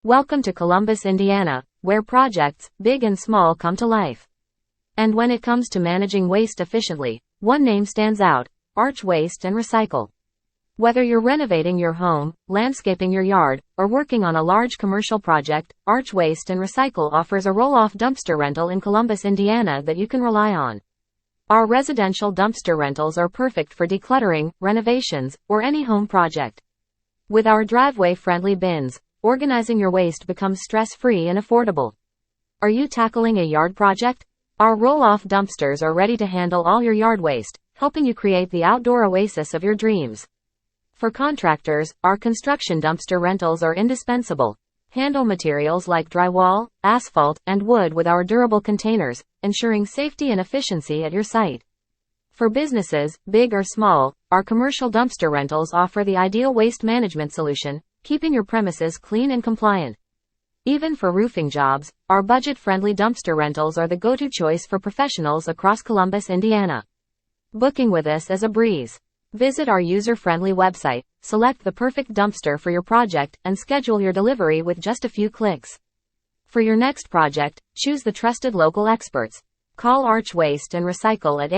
Welcome to Columbus, Indiana, where projects, big and small, come to life. And when it comes to managing waste efficiently, one name stands out: Arch Waste and Recycle. Whether you're renovating your home, landscaping your yard, or working on a large commercial project, Arch Waste and Recycle offers a roll-off dumpster rental in Columbus, Indiana that you can rely on. Our residential dumpster rentals are perfect for decluttering, renovations, or any home project. With our driveway-friendly bins, organizing your waste becomes stress-free and affordable. Are you tackling a yard project? Our roll-off dumpsters are ready to handle all your yard waste, helping you create the outdoor oasis of your dreams. For contractors, our construction dumpster rentals are indispensable. Handle materials like drywall, asphalt, and wood with our durable containers, ensuring safety and efficiency at your site. For businesses, big or small, our commercial dumpster rentals offer the ideal waste management solution, keeping your premises clean and compliant. Even for roofing jobs, our budget-friendly dumpster rentals are the go-to choice for professionals across Columbus, Indiana. Booking with us is a breeze. Visit our user-friendly website, select the perfect dumpster for your project, and schedule your delivery with just a few clicks. For your next project, choose the trusted local experts. Call Arch Waste and Recycle at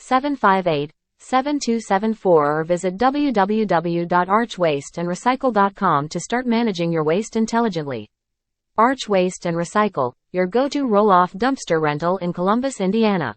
812-758-7274 or visit www.archwasteandrecycle.com to start managing your waste intelligently. Arch Waste and Recycle, your go-to roll-off dumpster rental in Columbus, Indiana.